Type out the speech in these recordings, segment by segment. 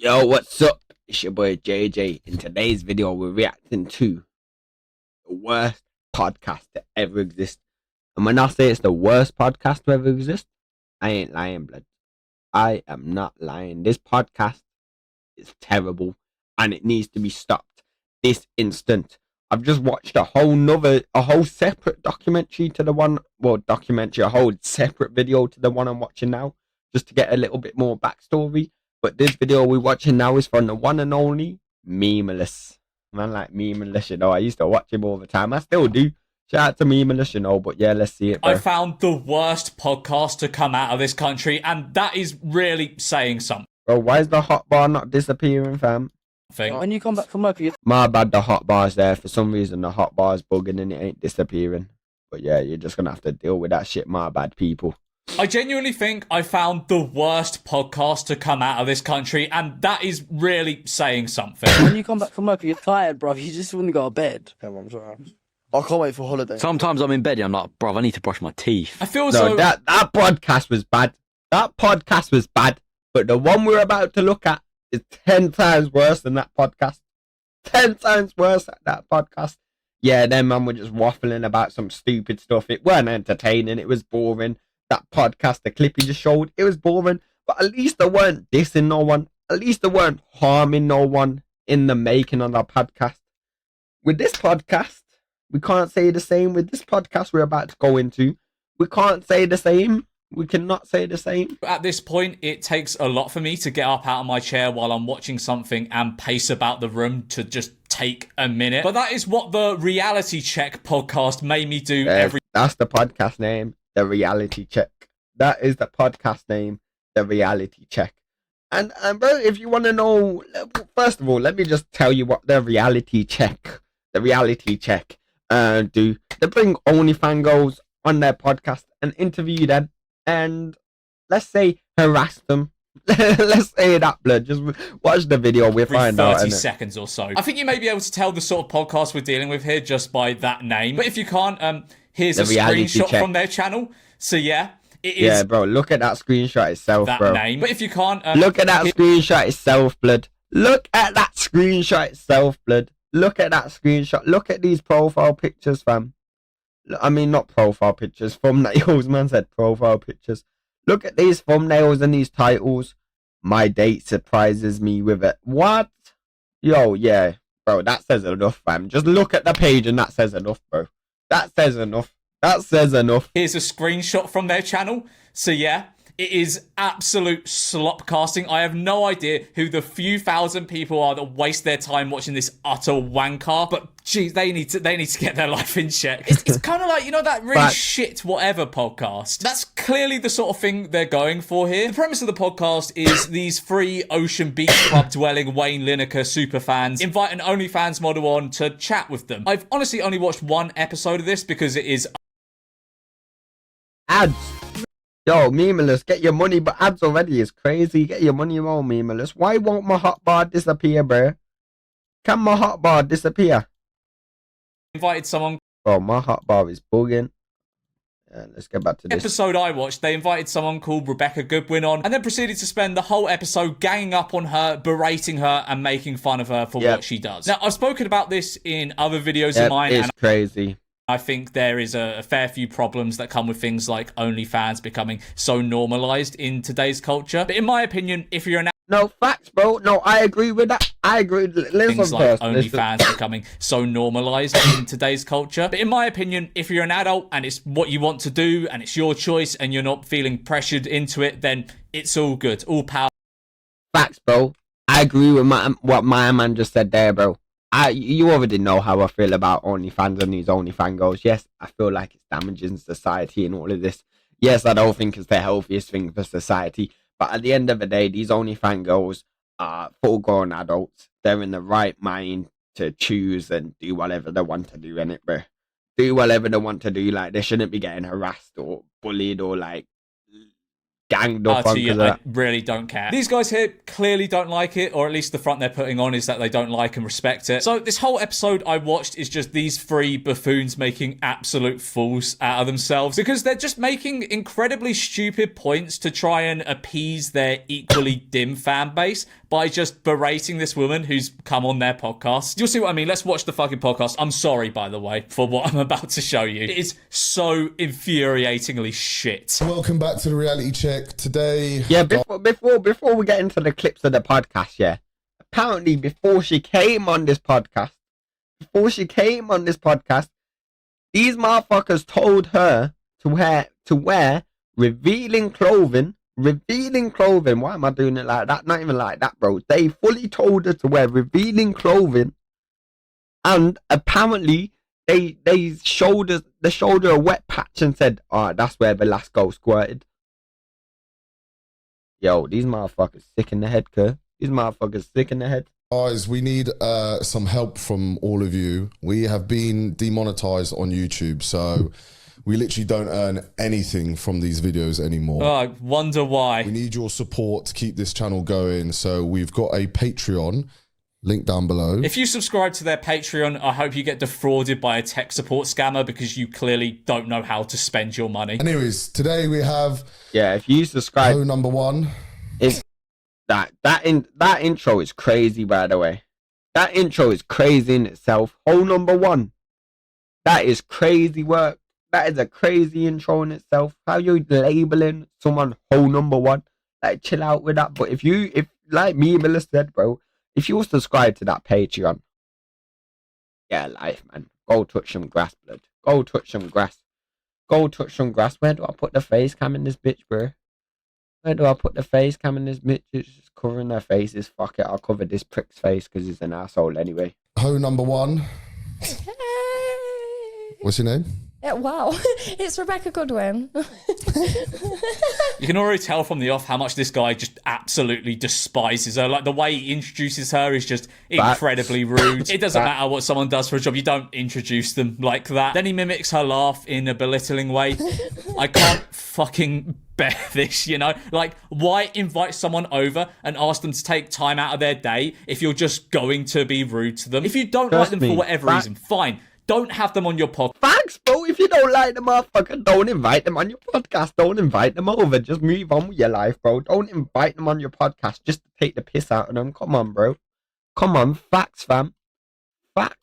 Yo, what's up? It's your boy JJ. In today's video, we're reacting to the worst podcast to ever exist. And when I say it's the worst podcast to ever exist, I ain't lying, blood. I am not lying. This podcast is terrible and it needs to be stopped this instant. I've just watched a whole separate documentary to the one, a whole separate video to the one I'm watching now, just to get a little bit more backstory. But this video we're watching now is from the one and only Memeless. Man, like Memeless, I used to watch him all the time. I still do. Shout out to Memeless, but yeah, let's see it, bro. I found the worst podcast to come out of this country, and that is really saying something. Bro, why is the hot bar not disappearing, fam? When you come back from work, My bad, the hot bar's there. For some reason, the hot bar's bugging and it ain't disappearing. But yeah, you're just gonna have to deal with that shit, my bad, people. I genuinely think I found the worst podcast to come out of this country, and that is really saying something. when you come back from work, you're tired, bro. You just want to go to bed. Yeah, I'm sorry. I can't wait for holiday. Sometimes I'm in bed and I'm like, bro, I need to brush my teeth. I feel No, that podcast was bad. That podcast was bad. But the one we're about to look at is 10 times worse than that podcast. 10 times worse than that podcast. Yeah, them man were just waffling about some stupid stuff. It weren't entertaining. It was boring. That podcast, the clip he just showed, it was boring. But at least they weren't dissing no one. At least they weren't harming no one in the making of that podcast. With this podcast, we can't say the same. With this podcast we're about to go into, we can't say the same. We cannot say the same. At this point, it takes a lot for me to get up out of my chair while I'm watching something and pace about the room to just take a minute. But that is what the Reality Check podcast made me do That's the podcast name, The Reality Check. That is the podcast name, The Reality Check. And bro, if you want to know, first of all, let me just tell you what the Reality Check do. They bring OnlyFans girls on their podcast and interview them and, let's say, harass them. Let's say that, blood. Just watch the video, we'll find out. 30 seconds or so. I think you may be able to tell the sort of podcast we're dealing with here just by that name. But if you can't, here's a screenshot from their channel. So yeah, it is. Yeah, bro, look at that screenshot itself, that bro. name. But if you can't, look at that screenshot itself, blood. Look at that screenshot itself, blood. Look at that screenshot. Look at these profile pictures, fam. I mean, not profile pictures, thumbnails. Man said profile pictures. Look at these thumbnails and these titles. My date surprises me with it. What? Yo, yeah, bro, that says enough, fam. Just look at the page and that says enough, bro. That says enough. That says enough. Here's a screenshot from their channel. So yeah, it is absolute slop casting. I have no idea who the few thousand people are that waste their time watching this utter wanker. But geez, they need to get their life in check. It's kind of like, you know, that really shit whatever podcast. That's clearly the sort of thing they're going for here. The premise of the podcast is these three Ocean Beach Club dwelling Wayne Lineker superfans invite an OnlyFans model on to chat with them. I've honestly only watched one episode of this because it is ads. Yo, Memeless, get your money, but ads already is crazy. Get your money more, Memeless. Why won't my hot bar disappear, bro? Can my hot bar disappear? Invited someone. Bro, my hot bar is bugging. Let's get back to this episode I watched. They invited someone called Rebecca Goodwin on and then proceeded to spend the whole episode ganging up on her, berating her and making fun of her for what she does. Now, I've spoken about this in other videos of mine. It's crazy. I think there is a fair few problems that come with things like OnlyFans becoming so normalized in today's culture. But in my opinion, if you're an no facts, bro. No, I agree with that. I agree. Things like OnlyFans becoming so normalized in today's culture. But in my opinion, if you're an adult and it's what you want to do and it's your choice and you're not feeling pressured into it, then it's all good. All power. Facts, bro. I agree with what my man just said there, bro. You already know how I feel about OnlyFans and these OnlyFans girls. Yes, I feel like it's damaging society and all of this. Yes, I don't think it's the healthiest thing for society. But at the end of the day, these OnlyFans girls are full-grown adults. They're in the right mind to choose and do whatever they want to do, innit, bro? Do whatever they want to do. Like, they shouldn't be getting harassed or bullied or, like, ganged up on. I really don't care. These guys here clearly don't like it, or at least the front they're putting on is that they don't like and respect it. So this whole episode I watched is just these three buffoons making absolute fools out of themselves because they're just making incredibly stupid points to try and appease their equally dim fan base. by just berating this woman who's come on their podcast. You'll see what I mean. Let's watch the fucking podcast. I'm sorry, by the way, for what I'm about to show you. It is so infuriatingly shit. Welcome back to the reality check. Today, Yeah, before we get into the clips of the podcast, yeah. Apparently, before she came on this podcast, these motherfuckers told her to wear revealing clothing. Revealing clothing. Why am I doing it like that? Not even like that, bro. They fully told her to wear revealing clothing, and apparently they showed her a wet patch and said, "Oh, that's where Velasco squirted." Yo, these motherfuckers sick in the head, cuz. These motherfuckers sick in the head. guys, we need some help from all of you. We have been demonetized on YouTube, so we literally don't earn anything from these videos anymore. Oh, I wonder why. We need your support to keep this channel going, so we've got a Patreon, link down below. If you subscribe to their Patreon, I hope you get defrauded by a tech support scammer because you clearly don't know how to spend your money. Anyways, today we have Yeah, if you subscribe, show number 1. it's that intro is crazy, by the way. That intro is crazy in itself. Hole number 1. That is crazy work. That is a crazy intro in itself. How you labeling someone hole number 1? Like, chill out with that. But if like me, Miller said, bro, if you subscribe to that Patreon, yeah, life, man. Go touch some grass, blood. Go touch some grass. Go touch some grass. Where do I put the face cam in this bitch, bro? Where do I put the face cam in this bitch? It's just covering their faces. Fuck it, I'll cover this prick's face because he's an asshole anyway. Ho number 1. What's your name? Wow, it's Rebecca Goodwin. You can already tell from the off how much this guy just absolutely despises her. Like, the way he introduces her is just incredibly rude. It doesn't matter what someone does for a job. You don't introduce them like that. Then he mimics her laugh in a belittling way. I can't fucking bear this, you know? Like, why invite someone over and ask them to take time out of their day if you're just going to be rude to them? If you don't like them for whatever reason, fine. Don't have them on your podcast. Thanks, bro. If you don't like the motherfucker, don't invite them on your podcast. Don't invite them over. Just move on with your life, bro. Don't invite them on your podcast just to take the piss out of them. Come on, bro. Come on. Facts, fam. Facts.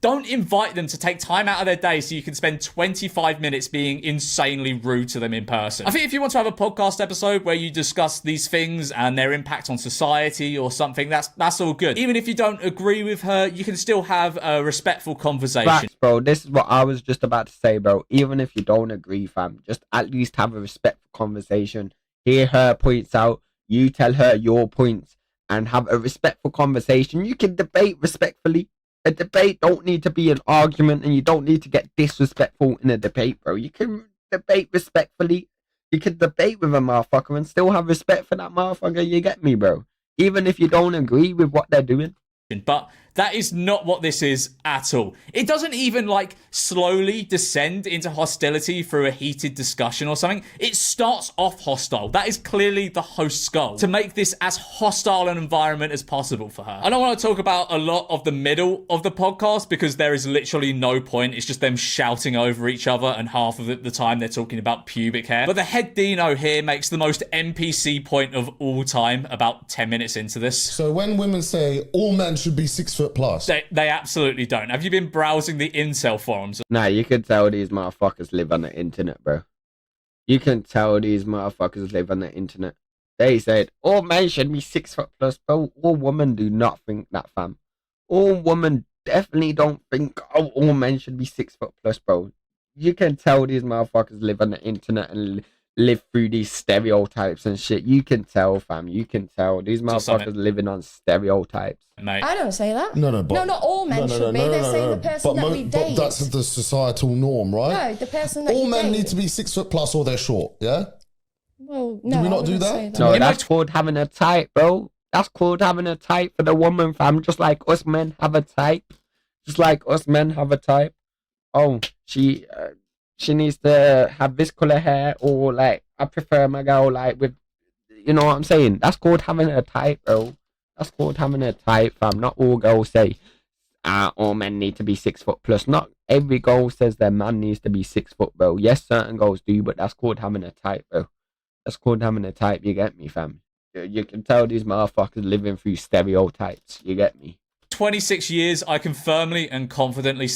Don't invite them to take time out of their day so you can spend 25 minutes being insanely rude to them in person. I think if you want to have a podcast episode where you discuss these things and their impact on society or something, that's all good. Even if you don't agree with her, you can still have a respectful conversation. Facts, bro. This is what I was just about to say, bro. Even if you don't agree, fam, just at least have a respectful conversation. Hear her points out. You tell her your points and have a respectful conversation. You can debate respectfully. A debate don't need to be an argument, and you don't need to get disrespectful in a debate, bro. You can debate respectfully. You can debate with a motherfucker and still have respect for that motherfucker. You get me, bro? Even if you don't agree with what they're doing. But that is not what this is at all. It doesn't even, like, slowly descend into hostility through a heated discussion or something. It starts off hostile. That is clearly the host's goal, to make this as hostile an environment as possible for her. I don't want to talk about a lot of the middle of the podcast because there is literally no point. It's just them shouting over each other, and half of the time they're talking about pubic hair. But the head Dino here makes the most NPC point of all time about 10 minutes into this. So when women say all men should be 6 foot plus, They absolutely don't. Have you been browsing the incel forums? Nah, you can tell these motherfuckers live on the internet, bro. You can tell these motherfuckers live on the internet. They said all men should be 6 foot plus, bro. All women do not think that, fam. All women definitely don't think, oh, all men should be 6 foot plus, bro. You can tell these motherfuckers live on the internet and live through these stereotypes and shit. You can tell, fam. You can tell. These motherfuckers living on stereotypes. Mate. I don't say that. but no, not all men should be. They're saying the person that we date. But that's the societal norm, right? No, the person that all you men date. need to be 6 foot plus or they're short, yeah? Well, no, Do we not I do wouldn't that? say No, You know, that's called having a type, bro. That's called having a type for the woman, fam. Just like us men have a type. Just like us men have a type. Oh, she needs to have this color hair, or like I prefer my girl like with, you know what I'm saying? That's called having a type, bro. That's called having a type, fam. Not all girls say, all men need to be 6 foot plus. Not every girl says their man needs to be 6 foot, bro. Yes, certain girls do, but that's called having a type, bro. That's called having a type. You get me, fam? You can tell these motherfuckers living through stereotypes. You get me? 26 years, I can firmly and confidently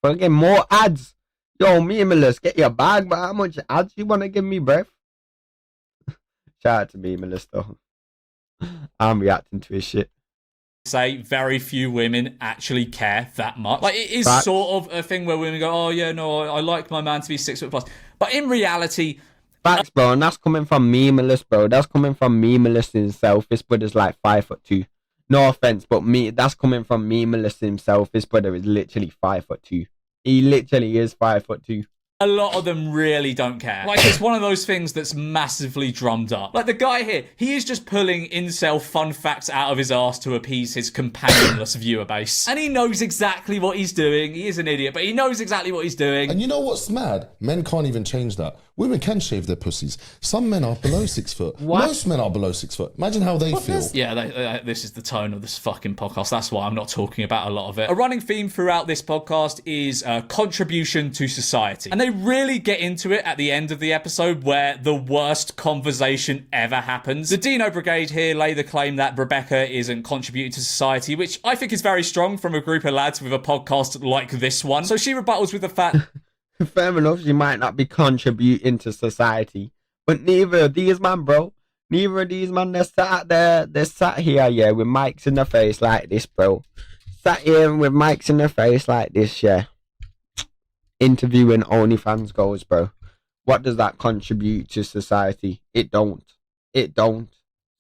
Fucking more ads. Yo, Memeless, get your bag, but how much ads you want to give me, bruv? Shout out to Memeless, though. I'm reacting to his shit. say very few women actually care that much. Like, it is Facts. sort of a thing where women go, oh, yeah, no, I like my man to be 6 foot plus. But in reality, Facts, bro, and that's coming from Memeless, bro. That's coming from Memeless himself. His brother's like 5'2". No offense, but that's coming from Memeless himself. His brother is literally 5'2". He literally is 5'2". a lot of them really don't care. Like, it's one of those things that's massively drummed up. Like, the guy here, he is just pulling incel fun facts out of his ass to appease his companionless viewer base. And he knows exactly what he's doing. He is an idiot, but he knows exactly what he's doing. And you know what's mad? Men can't even change that. Women can shave their pussies. Some men are below 6 foot. What? Most men are below 6 foot. Imagine how they feel. Yeah, this is the tone of this fucking podcast. That's why I'm not talking about a lot of it. A running theme throughout this podcast is contribution to society. And they really get into it at the end of the episode where the worst conversation ever happens. The Dino Brigade here lay the claim that Rebecca isn't contributing to society, which I think is very strong from a group of lads with a podcast like this one. So she rebuttals with the fact... Fair enough, she might not be contributing to society, but neither of these man, bro. Neither of these man, they're sat here, yeah, with mics in their face like this, bro. Sat here with mics in their face like this, yeah. Interviewing OnlyFans goals, bro. What does that contribute to society? It don't. It don't.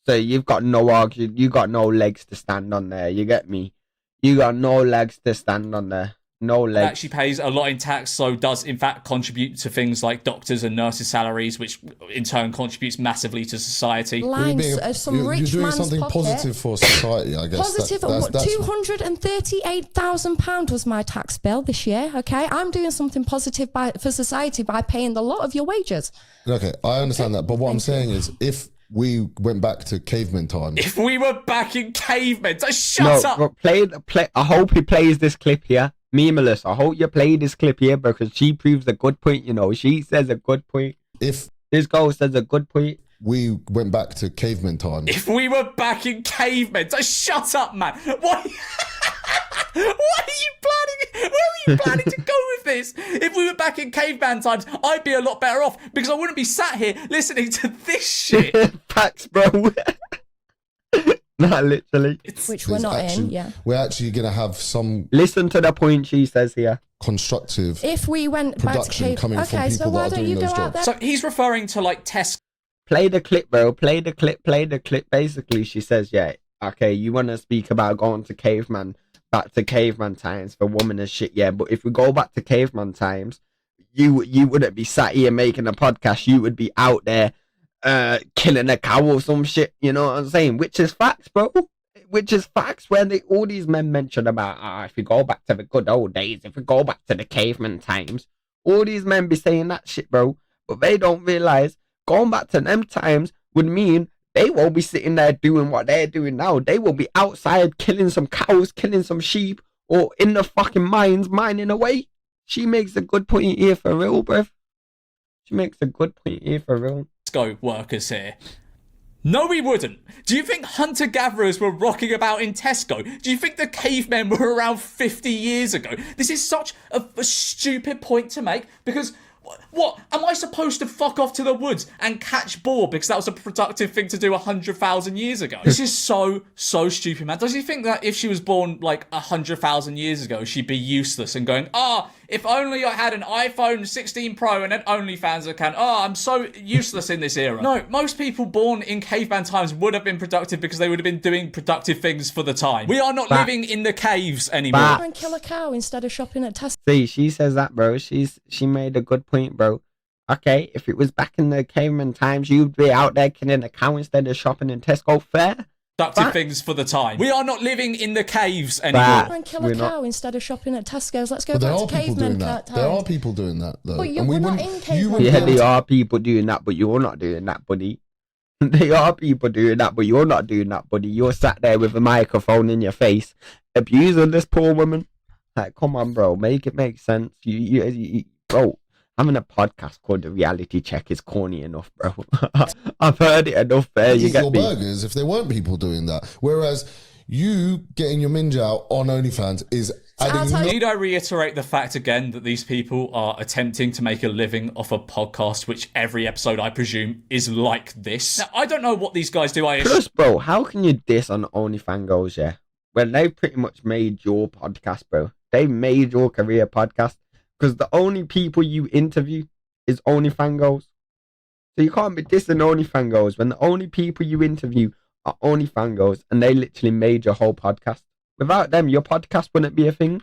So you've got no argument, you got no legs to stand on there, you get me? You got no legs to stand on there. No legs. Actually pays a lot in tax, so does in fact contribute to things like doctors and nurses' salaries, which in turn contributes massively to society. Lines some rich you're doing man's something pocket. positive for society, I guess. Positive. That's £238,000 was my tax bill this year. Okay, I'm doing something positive for society by paying a lot of your wages. okay, I understand that, but what I'm saying is, if we went back to caveman times, If we were back in cavemen, shut up! But play. I hope he plays this clip here. Memeless, I hope you play this clip here because she proves a good point, you know. She says a good point. if This girl says a good point. we went back to caveman times, If we were back in cavemen, shut up, man! What are you planning? Where are you planning to go with this? If we were back in caveman times, I'd be a lot better off because I wouldn't be sat here listening to this shit. Facts, bro. Not literally. Which we're not in, yeah. we're actually going to have some Listen to the point she says here. constructive If we went back to production cave... coming from Okay, people so why that are don't doing you go those out jobs. there? So he's referring to like Tesco. Play the clip, bro. Play the clip. Play the clip. Basically, she says, yeah, okay, you want to speak about going to back to caveman times for women and shit, yeah, but if we go back to caveman times, you wouldn't be sat here making a podcast. You would be out there killing a cow or some shit, you know what I'm saying? Which is facts, bro. Which is facts where all these men mention about, if we go back to the good old days, if we go back to the caveman times, all these men be saying that shit, bro. But they don't realize going back to them times would mean they won't be sitting there doing what they're doing now. They will be outside killing some cows, killing some sheep, or in the fucking mines mining away. She makes a good point here for real, bruv. She makes a good point here for real. Tesco workers here. No, we wouldn't. Do you think hunter-gatherers were rocking about in Tesco? Do you think the cavemen were around 50 years ago? This is such a stupid point to make because... What? Am I supposed to fuck off to the woods and catch boar because that was a productive thing to do 100,000 years ago? This is so stupid, man. Does he think that if she was born like 100,000 years ago, she'd be useless and going, if only I had an iPhone 16 Pro and an OnlyFans account. I'm so useless in this era. No, most people born in caveman times would have been productive because they would have been doing productive things for the time. We are not living in the caves anymore. And kill a cow instead of shopping at Tesco. See, she says that, bro. She made a good point, bro. Okay, if it was back in the caveman times, you'd be out there killing a cow instead of shopping in Tesco. Fair? Productive things for the time. We are not living in the caves anymore. And kill a cow instead of shopping at Tesco's. Let's go But there back are to people doing caveman that. times. There are people doing that, though. But And we're not wouldn't- in you caveman wouldn't Yeah, be they able to- are people doing that, but you're not doing that, buddy. They are people doing that, but you're not doing that, buddy. You're sat there with a microphone in your face, abusing this poor woman. Like, come on, bro, make it make sense. You bro, having a podcast called The Reality Check is corny enough, bro. I've heard it enough there. You Eat get your me? burgers if there weren't people doing that. Whereas you getting your minge out on OnlyFans is adding. tell you- Need I reiterate the fact again that these people are attempting to make a living off a podcast, which every episode, I presume, is like this? Now, I don't know what these guys do. Plus, bro, how can you diss on OnlyFans, yeah? When they pretty much made your podcast, bro. They made your career podcast. Because the only people you interview is OnlyFans. So you can't be dissing OnlyFans when the only people you interview are OnlyFans and they literally made your whole podcast. Without them, your podcast wouldn't be a thing.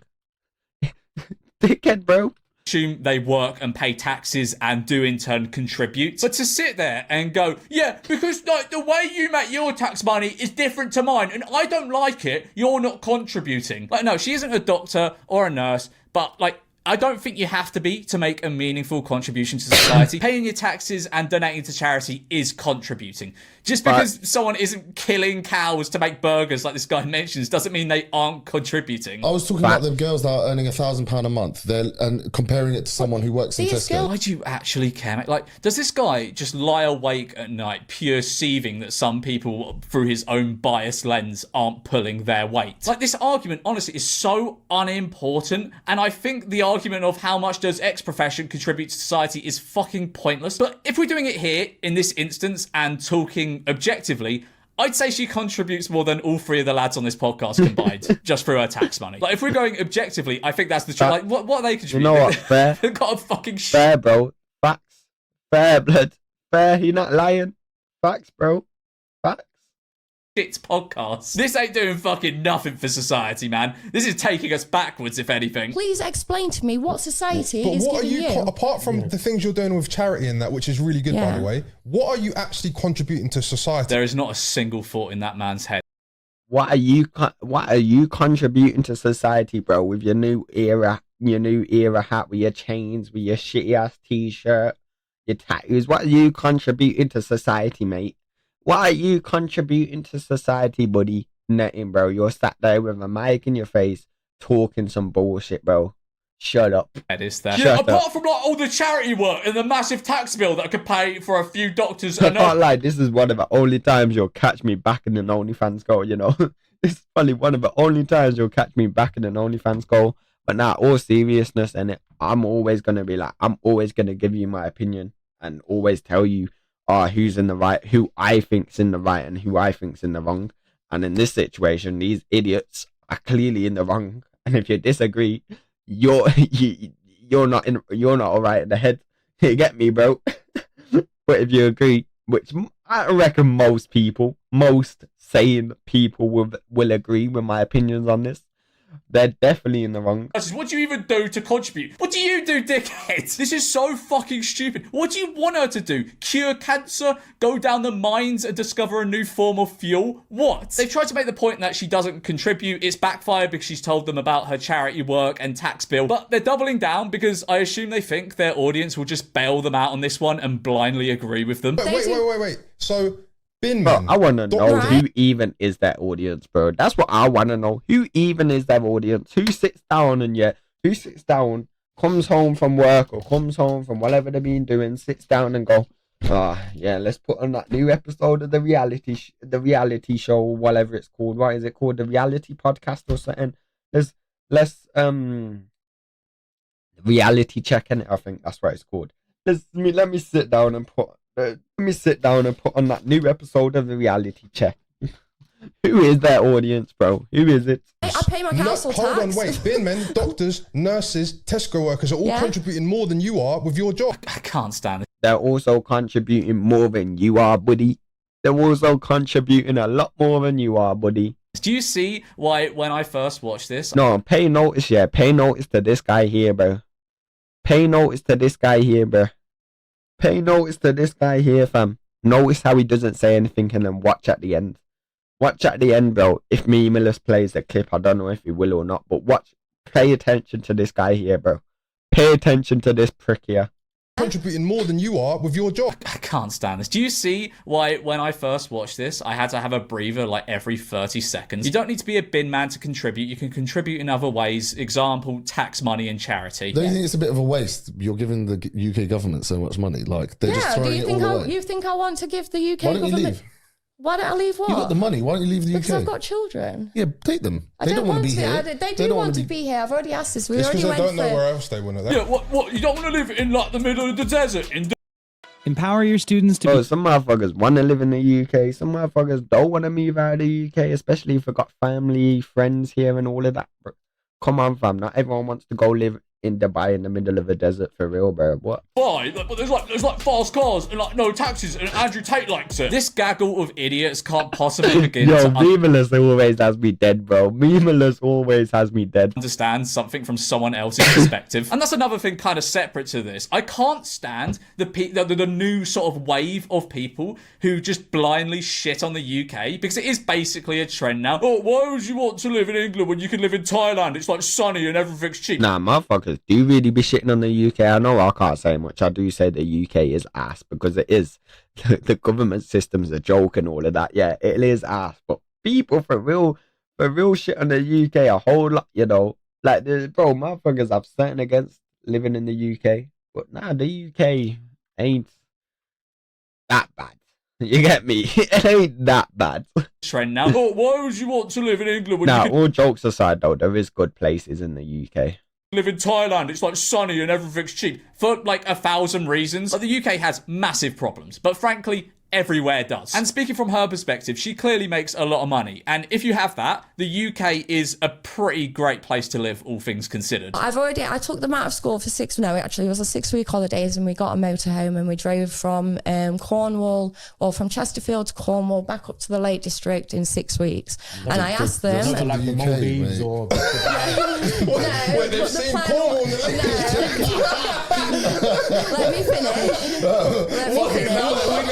Dickhead, bro. assume they work and pay taxes and do in turn contribute. But to sit there and go, yeah, because like the way you make your tax money is different to mine and I don't like it, you're not contributing. Like, no, she isn't a doctor or a nurse, but like, I don't think you have to be to make a meaningful contribution to society. Paying your taxes and donating to charity is contributing. Just because someone isn't killing cows to make burgers like this guy mentions doesn't mean they aren't contributing. I was talking about the girls that are earning £1,000 a month, and comparing it to someone who works in Tesco. Why do you actually care, mate? Like, does this guy just lie awake at night, pure seething that some people, through his own biased lens, aren't pulling their weight? Like, this argument, honestly, is so unimportant, and I think the argument of how much does X profession contribute to society is fucking pointless. But if we're doing it here, in this instance, and talking objectively, I'd say she contributes more than all three of the lads on this podcast combined, just through her tax money. Like, if we're going objectively, I think that's the truth. Like, what are they contributing? You know what? Fair. They've got a fucking shit. Fair, bro. Facts. Fair, blood. Fair. You're not lying. Facts, bro. Facts. Podcast. This ain't doing fucking nothing for society, man. This is taking us backwards, if anything. Please explain to me what society But is what are giving you, you. apart from the things you're doing with charity and that, which is really good, by Yeah. the way, what are you actually contributing to society? There is not a single thought in that man's head. What are you contributing to society, bro? With your new era hat, with your chains, with your shitty ass t-shirt, your tattoos. What are you contributing to society, mate? What are you contributing to society, buddy? Nothing, bro. You're sat there with a mic in your face, talking some bullshit, bro. Shut up. That is there. Shut Yeah, up. apart from like all the charity work and the massive tax bill that I could pay for a few doctors. I And can't lie, this is one of the only times you'll catch me back in an OnlyFans goal, you know? This is probably one of the only times you'll catch me back in an OnlyFans goal. But now, all seriousness in it, I'm always going to be like, I'm always going to give you my opinion and always tell you who's in the right, who I think's in the right and who I think's in the wrong. And in this situation, these idiots are clearly in the wrong. And if you disagree, you're not all right in the head. You get me, bro? But if you agree, which I reckon most sane people will agree with my opinions on this, they're definitely in the wrong. what do you even do to contribute? What do you do, dickhead? This is so fucking stupid. What do you want her to do? Cure cancer? Go down the mines and discover a new form of fuel? What? They've tried to make the point that she doesn't contribute. It's backfired because she's told them about her charity work and tax bill. But they're doubling down because I assume they think their audience will just bail them out on this one and blindly agree with them. But wait. So, bin Bro, men. I want to know Right. who even is their audience, bro. That's what I want to know. Who even is their audience? Who sits down, comes home from work or comes home from whatever they've been doing, sits down and go, yeah, let's put on that new episode of the reality show, whatever it's called. What is it called? The reality podcast or something? Let's reality check in it. I think that's what it's called. Let me sit down and put on that new episode of the reality check. Who is their audience, bro? Who is it? I pay my council Hold on, tax. wait. Bin men, doctors, nurses, Tesco workers are all Yeah. contributing more than you are with your job. I can't stand it. They're also contributing more than you are, buddy. They're also contributing a lot more than you are, buddy. Do you see why when I first watched this, No, pay notice, yeah. Pay notice to this guy here, bro. Pay notice to this guy here, bro. Pay notice to this guy here, fam. Notice how he doesn't say anything and then watch at the end. Watch at the end, bro. If Memeless plays the clip, I don't know if he will or not, but pay attention to this guy here, bro. Pay attention to this prick here. contributing more than you are with your job. I can't stand this. Do you see why when I first watched this, I had to have a breather like every 30 seconds? You don't need to be a bin man to contribute. You can contribute in other ways. Example, tax money and charity. Don't you think it's a bit of a waste? You're giving the UK government so much money. Like, they're just Do throwing you it think all away. you think I want to give the UK Why don't you government? leave? Why don't I leave what? You got the money. Why don't you leave the Because UK? I've got children. Yeah, take them. I They don't want want to be here. They do want to be here. I've already asked this. We It's already because went they don't know for. where else they want to. Yeah, what? You don't want to live in like the middle of the desert in Empower your students to Bro, be some motherfuckers want to live in the UK. Some motherfuckers don't want to move out of the UK, especially if they've got family, friends here and all of that. Bro. Come on, fam. Not everyone wants to go live in Dubai in the middle of a desert for real, bro. What? Why? But there's like fast cars and like no taxes, and Andrew Tate likes it. This gaggle of idiots can't possibly begin Yo, to Memeless always has me dead, bro. Memeless always has me dead. understand something from someone else's perspective. And that's another thing kind of separate to this. I can't stand the new sort of wave of people who just blindly shit on the UK, because it is basically a trend now. Oh, why would you want to live in England when you can live in Thailand? It's like sunny and everything's cheap. Nah, motherfuckers do really be shitting on the UK. I know I can't say much. I do say the UK is ass because it is. The government system's a joke and all of that. Yeah, it is ass. But people for real shit on the UK a whole lot, you know. Like, bro, motherfuckers have something against living in the UK. But nah, the UK ain't that bad. You get me? It ain't that bad. Trend now. Oh, why would you want to live in England when you Now, can all jokes aside, though, there is good places in the UK. live in Thailand? It's like sunny and everything's cheap for like 1,000 reasons. Like, the UK has massive problems, but frankly, everywhere does. And speaking from her perspective, she clearly makes a lot of money. And if you have that, the UK is a pretty great place to live, all things considered. I took them out of school for it was a 6-week holidays, and we got a motorhome and we drove from Cornwall, or from Chesterfield to Cornwall, back up to the Lake District in 6 weeks. And I asked them. Not like the UK, Maldives mate. or. Wait, they've seen Cornwall in the Lake District. Let me finish.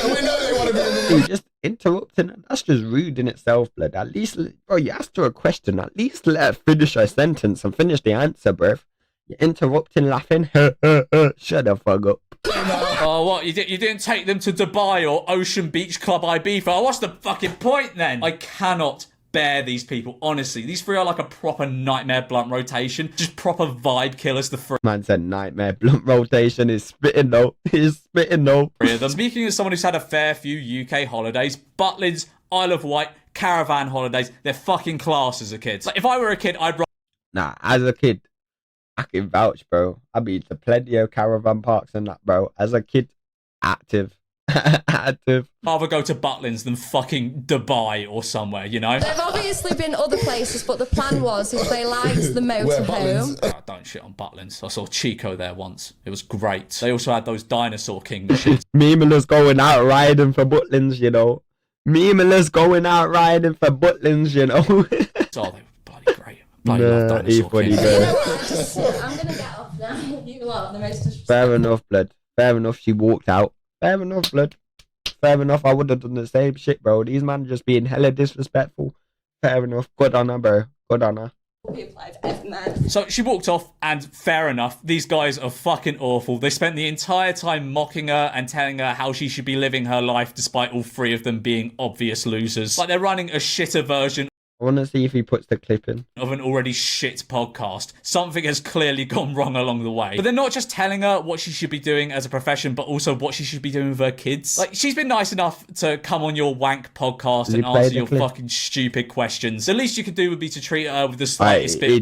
We know they want to be in the Dude, just interrupting her, that's just rude in itself, blood. At least, bro, you asked her a question. At least let her finish her sentence and finish the answer, bruv. You're interrupting, laughing. Shut the fuck up. Oh, what? You didn't take them to Dubai or Ocean Beach Club Ibiza? Oh, what's the fucking point then? I cannot bear these people, honestly. These three are like a proper nightmare blunt rotation. Just proper vibe killers, the three Man said nightmare blunt rotation is spitting though. He's spitting though. of them. Speaking as someone who's had a fair few UK holidays, Butlins, Isle of Wight, caravan holidays, they're fucking class as a kid. Like, if I were a kid, I'd Nah, as a kid, I can vouch, bro. I've been to plenty of caravan parks and that, bro. As a kid, active. Active. rather go to Butlins than fucking Dubai or somewhere, you know? There've obviously been other places, but the plan was if they liked the motorhome. Oh, don't shit on Butlins. I saw Chico there once. It was great. They also had those Dinosaur King machines. Memela's going out riding for Butlins, you know. Memela's going out riding for Butlins, you know. Oh, they were bloody great. Bloody love Dinosaur King. You know what? I'm gonna get off now. You lot, the most disrespectful. Fair enough, blood. Fair enough, she walked out. Fair enough, blood. Fair enough, I would have done the same shit, bro. These man just being hella disrespectful. Fair enough. Good on her, bro. Good on her. So she walked off, and fair enough, these guys are fucking awful. They spent the entire time mocking her and telling her how she should be living her life, despite all three of them being obvious losers. Like, they're running a shitter version I want to see if he puts the clip in. of an already shit podcast. Something has clearly gone wrong along the way. But they're not just telling her what she should be doing as a profession, but also what she should be doing with her kids. Like, she's been nice enough to come on your wank podcast Does and he play answer the your clip? fucking stupid questions. The least you could do would be to treat her with the Right, slightest bit he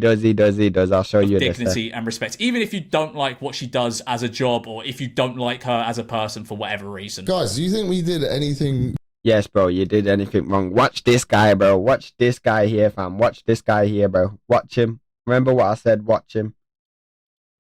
does. I'll show you this. dignity and respect, even if you don't like what she does as a job, or if you don't like her as a person for whatever reason. Guys, do you think we did anything? Yes, bro, you did anything wrong. Watch this guy, bro. Watch this guy here, fam. Watch this guy here, bro. Watch him. Remember what I said? Watch him.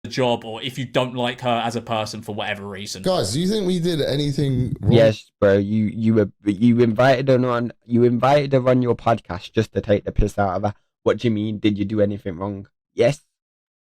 A job, or if you don't like her as a person for whatever reason. Guys, do you think we did anything wrong? Yes, bro. You invited her on. You invited her on your podcast just to take the piss out of her. What do you mean? Did you do anything wrong? Yes,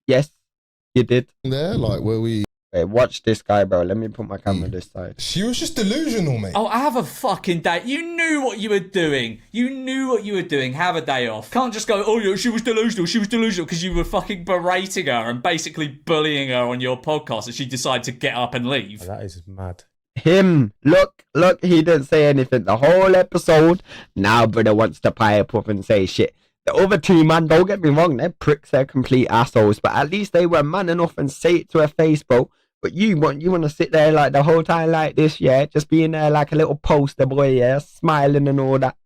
you did. There, like, were we Wait, watch this guy, bro. Let me put my camera this side. She was just delusional, mate. Oh, have a fucking day. You knew what you were doing. You knew what you were doing. Have a day off. Can't just go, oh, yeah, she was delusional. She was delusional because you were fucking berating her and basically bullying her on your podcast and she decided to get up and leave. That is mad. Him, look, he didn't say anything the whole episode. Now brother wants to pipe up and say shit. The other two, man, don't get me wrong, they're pricks, they're complete assholes, but at least they were man enough and say it to her face, bro. But you want to sit there like the whole time like this, yeah? Just being there like a little poster boy, yeah? Smiling and all that.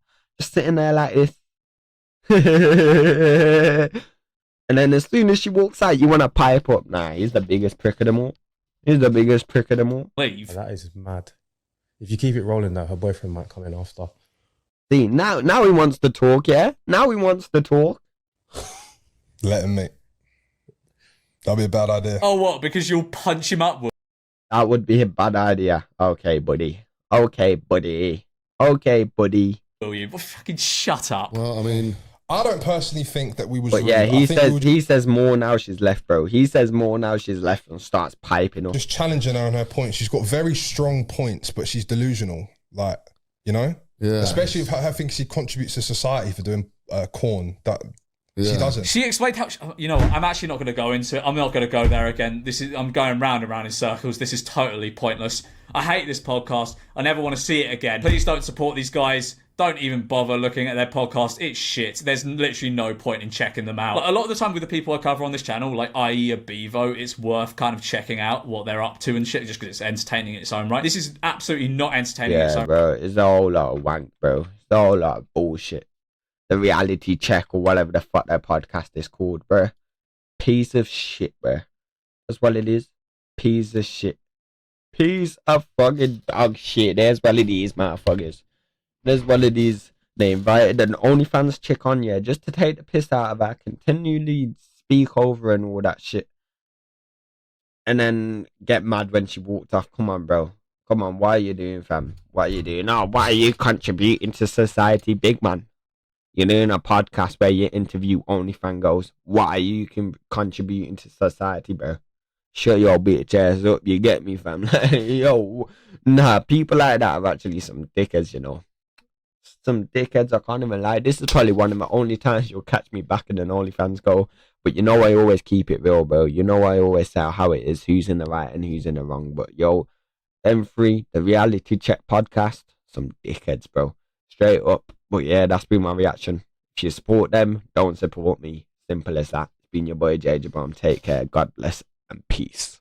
Just sitting there like this. And then as soon as she walks out, you want to pipe up. Nah, he's the biggest prick of them all. He's the biggest prick of them all. Leave. That is mad. If you keep it rolling though, her boyfriend might come in after. See, now he wants to talk, yeah? Now he wants to talk. Let him, mate. That'd be a bad idea. Oh, what? Because you'll punch him up? That would be a bad idea. Okay, buddy. Okay, buddy. Okay, buddy. Will you? Well, fucking shut up. Well, I mean, I don't personally think that we was. But yeah, rude. he says more now she's left, bro. He says more now she's left and starts piping up. Just challenging her on her points. She's got very strong points, but she's delusional. Like, you know? yeah. Especially if I think she contributes to society for doing corn. That she doesn't. She explained how, you know, I'm actually not going to go into it. I'm not going to go there again. I'm going round and round in circles. This is totally pointless. I hate this podcast. I never want to see it again. Please don't support these guys. Don't even bother looking at their podcast. It's shit. There's literally no point in checking them out. Like, a lot of the time with the people I cover on this channel, like i.e. a Bevo, it's worth kind of checking out what they're up to and shit, just because it's entertaining in its own right. This is absolutely not entertaining in its Yeah, own bro. It's a whole lot of wank, bro. It's a whole lot of bullshit. The reality check or whatever the fuck their podcast is called, bro. Piece of shit, bro. That's what it is. Piece of shit. Piece of fucking dog shit. There's what it is, motherfuckers. There's what it is. They invited an OnlyFans chick on, yeah, just to take the piss out of her, continually speak over and all that shit. And then get mad when she walked off. Come on, bro. Come on, what are you doing, fam? What are you doing? Oh, what are you contributing to society, big man? You're doing a podcast where you interview OnlyFans girls. What are you contributing to society, bro? Shut your bitch ass up, you get me, fam? Yo, nah, people like that are actually some dickheads, you know. Some dickheads, I can't even lie. This is probably one of my only times you'll catch me back in an OnlyFans go. But you know I always keep it real, bro. You know I always say how it is, who's in the right and who's in the wrong. But yo, them three, the Reality Check podcast, some dickheads, bro. Straight up. But yeah, that's been my reaction. If you support them, don't support me. Simple as that. It's been your boy JJ Bomb. Take care. God bless and peace.